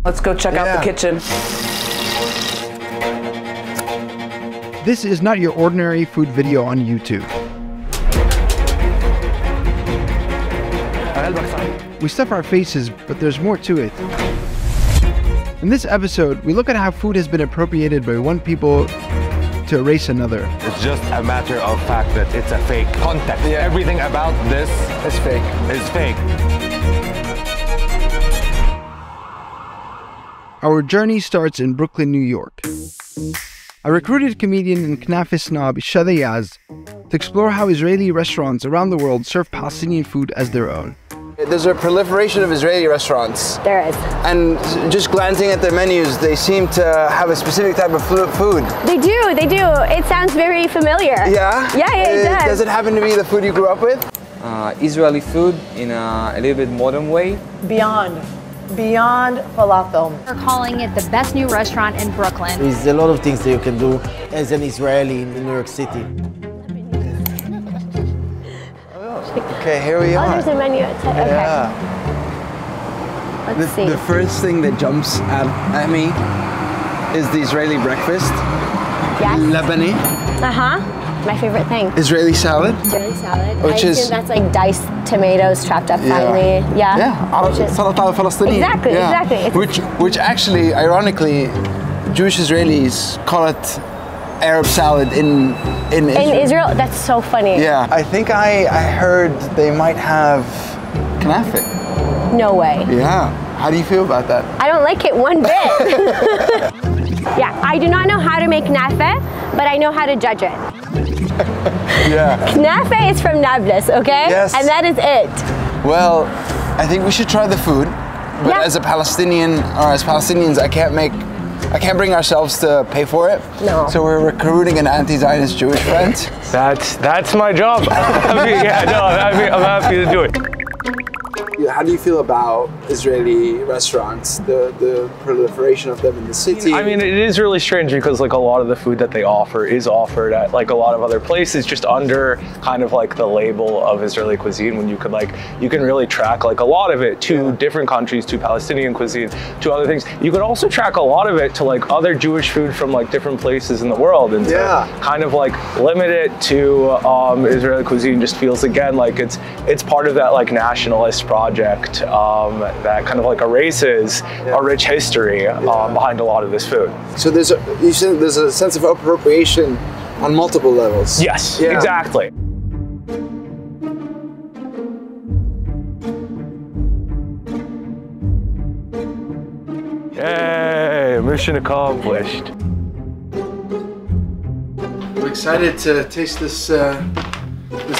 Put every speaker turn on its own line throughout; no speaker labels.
Let's go check out the kitchen.
This is not your ordinary food video on YouTube. We stuff our faces, but there's more to it. In this episode, we look at how food has been appropriated by one people to erase another.
It's just a matter of fact that it's a fake context. Yeah. Everything about this is fake. Is fake.
Our journey starts in Brooklyn, New York. I recruited comedian and knafeh snob Shatha Yas to explore how Israeli restaurants around the world serve Palestinian food as their own.
There's a proliferation of Israeli restaurants.
There is.
And just glancing at their menus, they seem to have a specific type of food.
They do. It sounds very familiar.
Yeah?
Yeah, it does.
Does it happen to be the food you grew up with?
Israeli food in a little bit modern way.
Beyond falafel.
We're calling it the best new restaurant in Brooklyn.
There's a lot of things that you can do as an Israeli in New York City.
Okay, here we are.
Oh, there's a menu. Okay.
Yeah.
Let's see.
The first thing that jumps at me is the Israeli breakfast.
Yes.
Lebanese.
My favorite thing.
Israeli salad.
Israeli salad.
Which
I
is
assume that's like diced tomatoes chopped up finely. Yeah.
Yeah. Salad al-Palestinian.
Exactly.
Yeah.
Exactly.
Which actually, ironically, Jewish Israelis call it Arab salad in Israel.
In Israel, that's so funny.
Yeah. I think I heard they might have knafeh.
No way.
Yeah. How do you feel about that?
I don't like it one bit. Yeah, I do not know how to make knafeh, but I know how to judge it.
Yeah.
Knafeh is from Nablus, okay?
Yes.
And that is it.
Well, I think we should try the food. But
Yeah.
as a Palestinian, or as Palestinians, I can't bring ourselves to pay for it.
No.
So we're recruiting an anti-Zionist Jewish friend.
That's my job. I'm happy to do it.
How do you feel about Israeli restaurants, the proliferation of them in the city?
I mean, it is really strange because like a lot of the food that they offer is offered at like a lot of other places just under kind of like the label of Israeli cuisine, when you can really track like a lot of it to different countries, to Palestinian cuisine, to other things. You could also track a lot of it to like other Jewish food from like different places in the world, and to kind of like limit it to Israeli cuisine just feels again like it's part of that like nationalist project that kind of like erases a rich history behind a lot of this food.
So you said there's a sense of appropriation on multiple levels.
Yes, exactly. Yay, mission accomplished.
I'm excited to taste this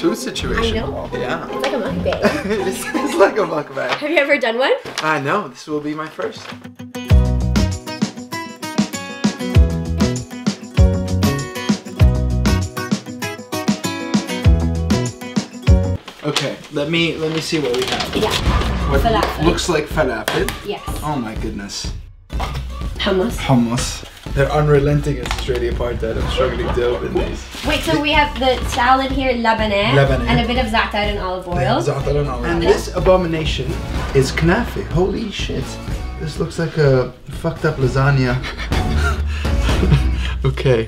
food situation.
I know.
Yeah.
It's like a mukbang.
It's like a mukbang.
Have you ever done one?
No, this will be my first. Okay, let me see what we have.
Yeah.
What
Falafel.
looks like falafel.
Yes.
Oh my goodness.
Hummus.
Hummus. They're unrelenting as Israeli apartheid. I'm struggling to open these.
Wait, so we have the salad here, Lebanese, and a bit of za'atar and olive oil.
Za'atar and olive oil. And this abomination is knafeh. Holy shit. This looks like a fucked up lasagna. Okay.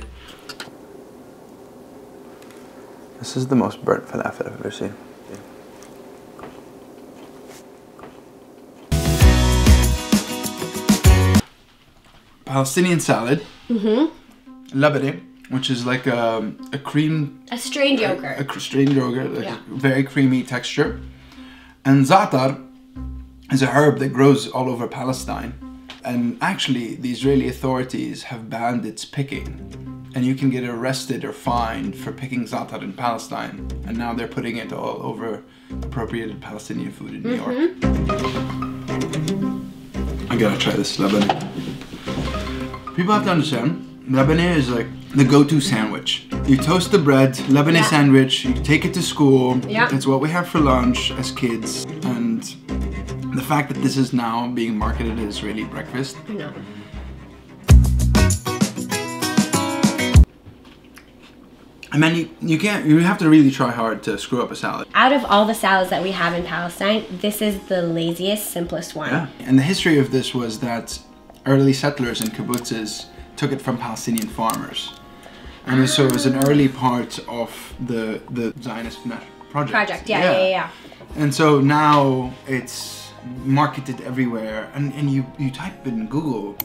This is the most burnt falafel I've ever seen. Palestinian salad. Lebanese, which is like a cream...
A strained yogurt.
A strained yogurt, like a very creamy texture. And za'atar is a herb that grows all over Palestine. And actually, the Israeli authorities have banned its picking. And you can get arrested or fined for picking za'atar in Palestine. And now they're putting it all over appropriated Palestinian food in New York. I gotta try this Lebanese. People have to understand, Lebanese is like the go-to sandwich. You toast the bread, Lebanese sandwich, you take it to school. It's what we have for lunch as kids. And the fact that this is now being marketed as Israeli breakfast.
I know.
I mean, you can't. You have to really try hard to screw up a salad.
Out of all the salads that we have in Palestine, this is the laziest, simplest one.
Yeah. And the history of this was that early settlers and kibbutzes took it from Palestinian farmers, and so it was an early part of the Zionist project.
Yeah.
And so now it's marketed everywhere, and you type in Google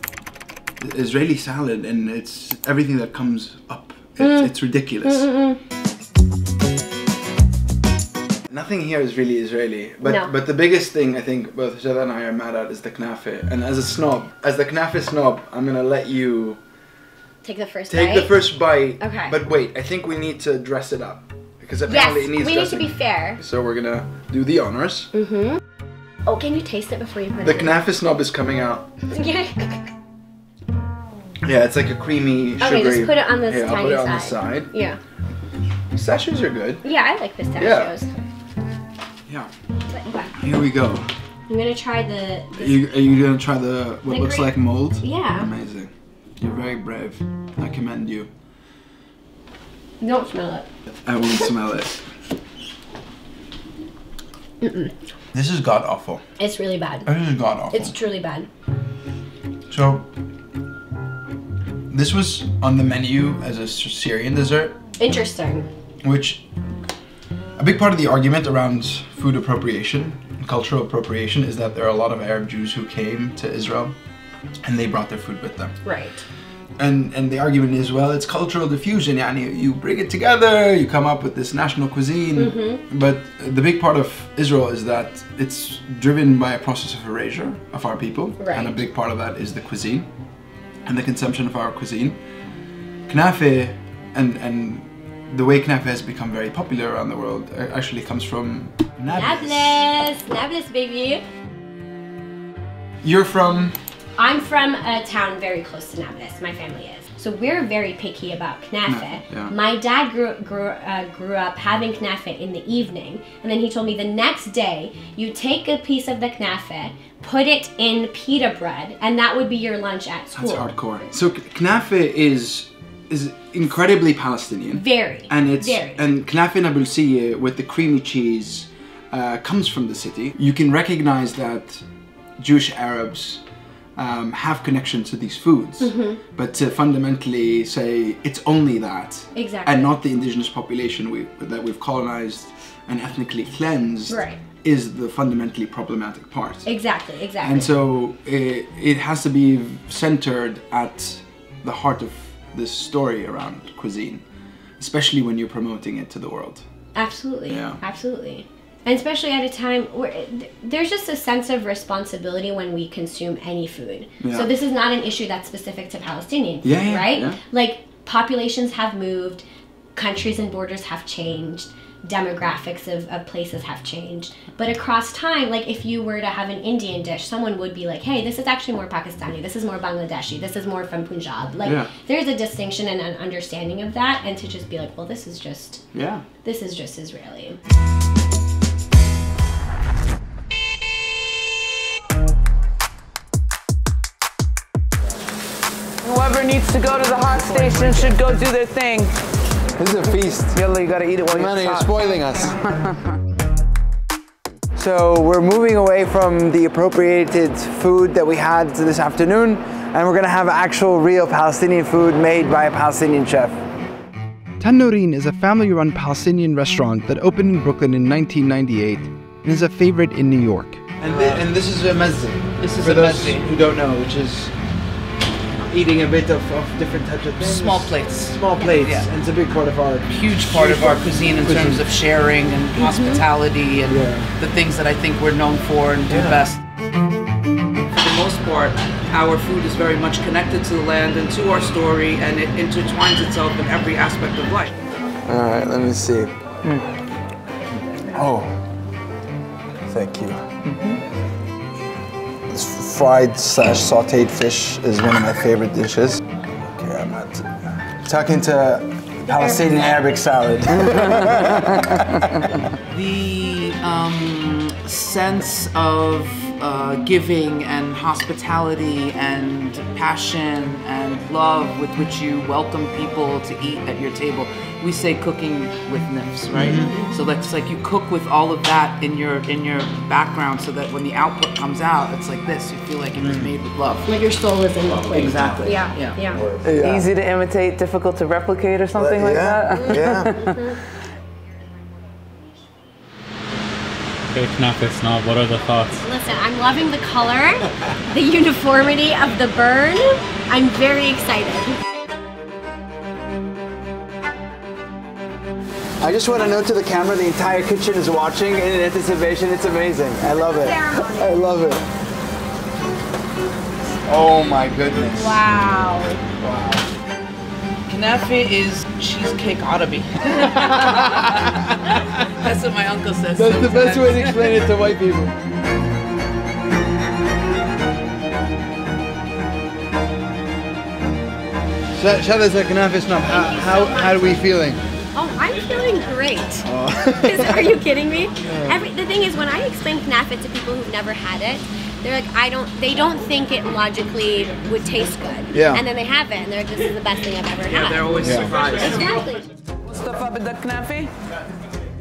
Israeli salad, and it's everything that comes up. It's ridiculous. Nothing here is really Israeli, but the biggest thing I think both Shatha and I are mad at is the knafeh. And as the knafeh snob, I'm gonna let you
take the first
bite.
Okay.
But wait, I think we need to dress it up because apparently it needs
we
dressing.
need to be fair.
So we're gonna do the honors.
Oh, can you taste it before you put
The
it in?
knafeh snob is coming out.
Yeah.
Yeah, it's like a creamy, sugary.
Okay, just put it on this
I'll
tiny
put it on
side.
the side.
Yeah.
Pistachios are good.
Yeah, I like pistachios.
Yeah.
Okay.
Here we go.
I'm gonna try the...
Are you gonna try what looks
grape-
like mold?
Yeah.
Amazing. You're very brave. I commend you.
Don't smell it.
I won't smell it. This is god awful.
It's really bad.
This is god awful.
It's truly bad.
So, this was on the menu as a Syrian dessert,
Interesting.
which a big part of the argument around food appropriation, cultural appropriation, is that there are a lot of Arab Jews who came to Israel and they brought their food with them.
Right.
And the argument is, well, it's cultural diffusion. Yani you bring it together, you come up with this national cuisine. But the big part of Israel is that it's driven by a process of erasure of our people.
Right.
And a big part of that is the cuisine and the consumption of our cuisine. Knafeh and the way knafeh has become very popular around the world actually comes from Nablus.
Nablus, baby.
You're from?
I'm from a town very close to Nablus. My family is. So we're very picky about knafeh.
Yeah.
My dad grew up having knafeh in the evening, and then he told me the next day you take a piece of the knafeh, put it in pita bread, and that would be your lunch at school.
That's hardcore. So knafeh is incredibly Palestinian.
Very.
And it's
very.
And knafeh nabulsiyeh with the creamy cheese comes from the city. You can recognize that Jewish Arabs have connection to these foods, but to fundamentally say it's only that,
Exactly.
and not the indigenous population that we've colonized and ethnically cleansed,
Right.
is the fundamentally problematic part.
Exactly.
And so it has to be centered at the heart of this story around cuisine, especially when you're promoting it to the world.
Absolutely.
Yeah.
Absolutely. And especially at a time where there's just a sense of responsibility when we consume any food.
Yeah.
So this is not an issue that's specific to Palestinians,
Yeah,
right?
yeah.
Like populations have moved, countries and borders have changed, demographics of places have changed. But across time, like if you were to have an Indian dish, someone would be like, hey, this is actually more Pakistani, this is more Bangladeshi, this is more from Punjab. Like there's a distinction and an understanding of that, and to just be like, well, this is just Israeli.
Whoever needs to go to the hot station should go do their thing.
This is a feast.
Yalla, you gotta eat it while
Man,
it's
you're
hot.
spoiling us. So we're moving away from the appropriated food that we had this afternoon, and we're gonna have actual real Palestinian food made by a Palestinian chef.
Tanoreen is a family-run Palestinian restaurant that opened in Brooklyn in 1998 and is a favorite in New York.
And this is a mezze.
This is
for
a
those
mezze.
who don't know, which is eating a bit of different types of things.
Small plates.
Small plates.
Yeah.
And it's a big part of our
Huge part of our cuisine in terms of sharing and hospitality and the things that I think we're known for and do best. For the most part, our food is very much connected to the land and to our story, and it intertwines itself in every aspect of life.
All right, let me see. Oh, thank you. This fried / sauteed fish is one of my favorite dishes. Okay, I'm not talking to Palestinian Arabic salad.
The sense of giving and hospitality and passion and love with which you welcome people to eat at your table. We say cooking with knafeh, right? So that's like you cook with all of that in your background, so that when the output comes out, it's like this. You feel like it was made with love.
Like your soul is in the plate.
Exactly.
Yeah.
Easy to imitate, difficult to replicate, or something like that.
Yeah.
Okay, knafeh snob, what are the thoughts?
Listen, I'm loving the color, the uniformity of the burn. I'm very excited.
I just want to note to the camera, the entire kitchen is watching in anticipation. It's amazing. I love it. I love it. Oh my goodness.
Wow.
Wow.
Knafeh is cheesecake Arabi. That's what my uncle says.
That's the best way to explain it to white people. Shatha's a knafeh snob. How are we feeling?
Oh, I'm feeling great. Are you kidding me? The thing is, when I explain knafeh to people who've never had it, they're like, they don't think it logically would taste good.
Yeah.
And then they have it, and they're like, this is the best thing I've ever had.
They're always surprised.
Exactly.
Stuff up in the knafeh.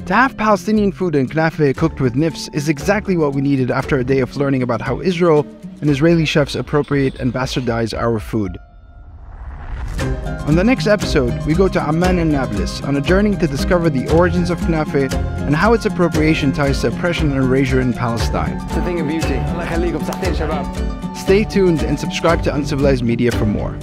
To have Palestinian food and knafeh cooked with knafeh is exactly what we needed after a day of learning about how Israel and Israeli chefs appropriate and bastardize our food. On the next episode, we go to Amman and Nablus on a journey to discover the origins of knafeh and how its appropriation ties to oppression and erasure in Palestine.
It's a thing of beauty.
Stay tuned and subscribe to Uncivilized Media for more.